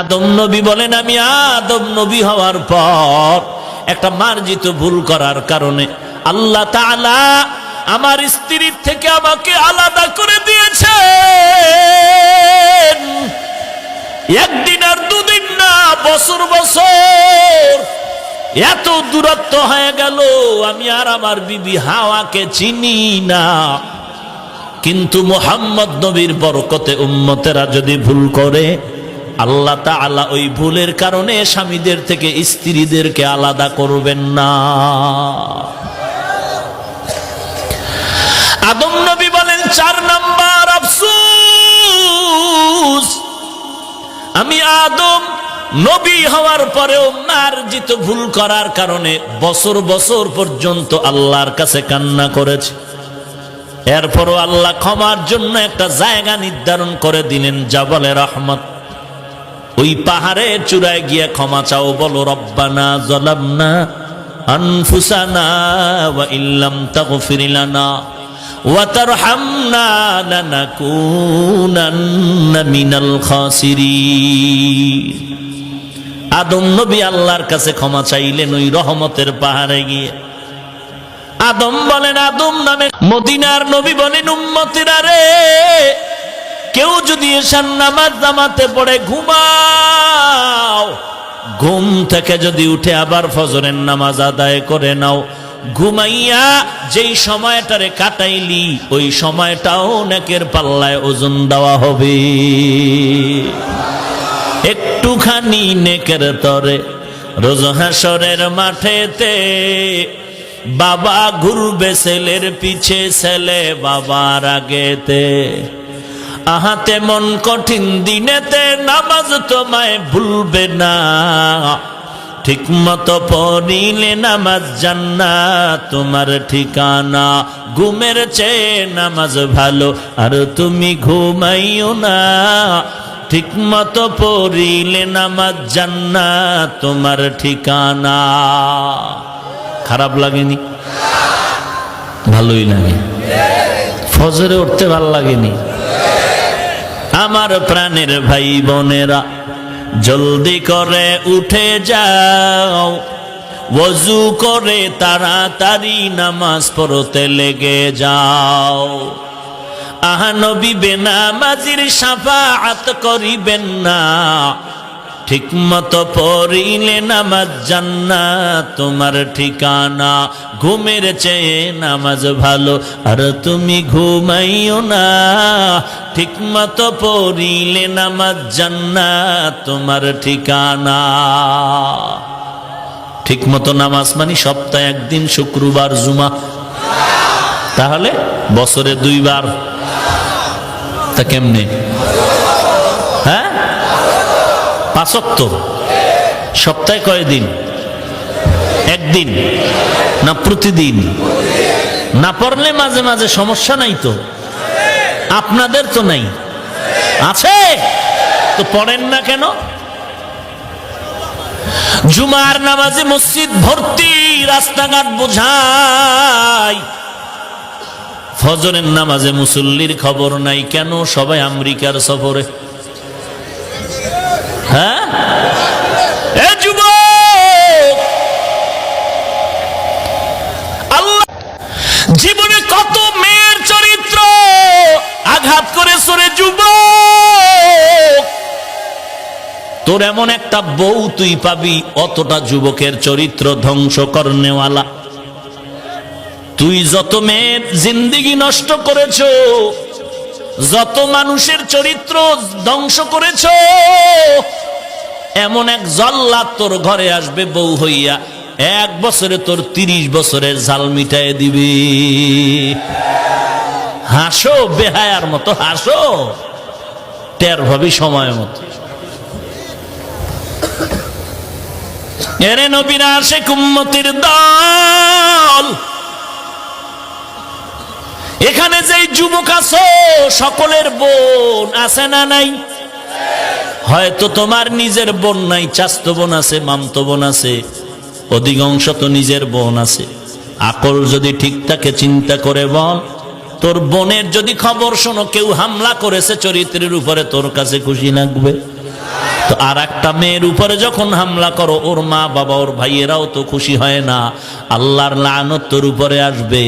আদম নবী বলেন, আমি আদম নবী হওয়ার পর একটা মার্জিত ভুল করার কারণে আল্লাহ তাআলা আমার স্ত্রীর থেকে আমাকে আলাদা করে দিয়েছেন। একদিন আর দুদিন না, বছর বছর এত দূরত্ব হয়ে গেল, আমি আর আমার বিবি হাওয়াকে চিনি না। কিন্তু মুহাম্মদ নবীর বরকতে উম্মতেরা যদি ভুল করে, আল্লাহ তাআলা ওই ভুলের কারণে স্বামীদের থেকে স্ত্রীদেরকে আলাদা করবেন না। আদম নবী বলেন, 4 নাম্বার আফসোস, আমি আদম নবী হওয়ার পরেও মার্জিত ভুল করার কারণে বছর বছর পর্যন্ত আল্লাহর কাছে কান্না করেছে। এরপরও আল্লাহ ক্ষমার জন্য একটা জায়গা নির্ধারণ করে দিলেন, জাবালে রহমত। ওই পাহাড়ের চূড়ায় গিয়ে ক্ষমা চাও, বলো রব্বানা যালামনা আনফুসানা ওয়া ইল্লাম তাগফির লানা ওয়া তারহামনা লানাকুনান্না মিনাল খাসিরিন। আদম নবী আল্লাহর কাছে ক্ষমা চাইলেন ওই রহমতের পাহাড়ে গিয়ে। আদম বলেন, আদম নামে মদিনার নবী বলেন, উম্মতেরা রে, কেউ যদি এশার নামাজ জামাতে পড়ে ঘুমাও, ঘুম থেকে যদি উঠে আবার ফজরের নামাজ আদায় করে নাও, ঘুমাইয়া যেই সময়টারে কাটাইলি ওই সময়টাও নেকের পাল্লায় ওজন দেওয়া হবে। একটুখানি নেকের তরে রোজ হাসরের মাঠেতে বাবা ঘুরবে ছেলের পিছে, ছেলে বাবার আগেতে। আহাতে মন কঠিন দিনেতে নামাজ তোমায় ভুলবে না, ঠিক মতো পড়িলে নামাজ জান্নাত তোমার ঠিকানা। ঘুমের চেয়ে নামাজ ভালো আর তুমি ঘুমাইও না, ঠিক মতো পড়িলে নামাজ জান্নাত তোমার ঠিকানা। খারাপ লাগেনি? ভালোই লাগে। ফজরে উঠতে ভালো লাগেনি? আমার প্রাণের ভাই বোনেরা, জলদি করে উঠে যাও, ওযু করে তাড়াতাড়ি নামাজ পড়তে লেগে যাও। আহা নবী বেনামাজির শাফাআত করিবেন না, ঠিক মতো পড়িলে নামাজ জান্নাত তোমার ঠিকানা। ঘুমের চেয়ে নামাজ ভালো আর তুমি ঘুমাইও না, ঠিক মতো পড়িলে নামাজ জান্নাত তোমার ঠিকানা। ঠিক মতো নামাজ মানে সপ্তাহে একদিন শুক্রবার জুমা, তাহলে বছরে 2 বার। তা কেমনে? হ্যাঁ, 5 ওয়াক্ত। সপ্তাহে কয়দিন? একদিন না প্রতিদিন? না পড়লে মাঝে মাঝে সমস্যা নাই তো? আপনাদের তো নাই, আছে তো পড়েন না কেন? জুমার নামাজে মসজিদ ভর্তি, রাস্তাঘাট বোঝায়। ফজরের নামাজে মুসল্লির খবর নাই কেন? সবাই আমেরিকার সফরে। হ্যাঁ, এ যুবক, আল্লাহ জীবনে কত মেয়ের চরিত্র আঘাত করেছে রে যুবক। তোর এমন একটা বউ তুই পাবি, অতটা যুবকের চরিত্র ধ্বংস করনেওয়ালা। তুই যত মেয়ের জিন্দেগি নষ্ট করেছ, যত মানুষের চরিত্র ধ্বংস করেছ, এমন এক জল্লাদ তোর ঘরে আসবে বউ হইয়া, 1 বছরে তোর 30 বছরের জাল মিটায় দিবি। হাসো, বেহায়ার মতো হাসো, টের ভাবি সময় মতো। এরে নবীর আশিক উম্মতির দল, এখানে যেই যুবক আছো সকলের বোন আছে না নাই? হয়তো তোমার নিজের বোন নাই, চাচতো বোন আছে, মামতো বোন আছে, অধিকাংশ তো নিজের বোন আছে। আকল যদি ঠিক থাকে চিন্তা করে বল, তোর বোনের যদি খবর শোনো কেউ হামলা করেছে চরিত্রের উপরে, তোর কাছে খুশি লাগবে? তো আর একটা মেয়ের উপরে যখন হামলা করো, ওর মা বাবা ওর ভাইয়েরাও তো খুশি হয় না, আল্লাহর লানত তোর উপরে আসবে।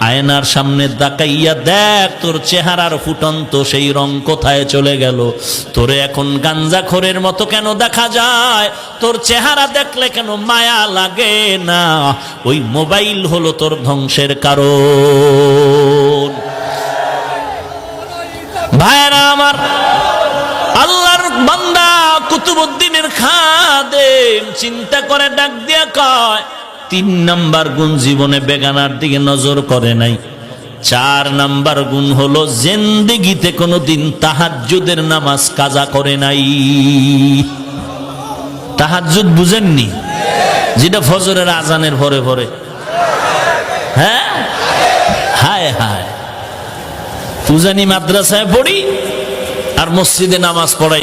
আয়নার সামনে তাকাইয়া দেখ তোর চেহারার ফুটন্ত সেই রং কোথায় চলে গেল। তোরে এখন গাঞ্জাখোরের মতো কেন দেখা যায়? তোর চেহারা দেখলে কেন মায়া লাগে না? ওই মোবাইল হলো তোর ধ্বংসের কারণ। ভাইরা আমার, আল্লাহর বান্দা কুতুবউদ্দিনের খাদেম চিন্তা করে ডাক দিয়া কয়, 3 নাম্বার গুণ জীবনে বেগানার দিকে নজর করে নাই। 4 নাম্বার গুণ হলো জিন্দেগিতে কোনোদিন তাহাজ্জুদের নামাজ কাজা করে নাই। তাহাজ্জুদ বুঝেননি? যেটা ফজরের আজানের পরে পরে। হ্যাঁ, হায় হায়, পূজানি মাদ্রাসায় পড়ি আর মসজিদে নামাজ পড়াই।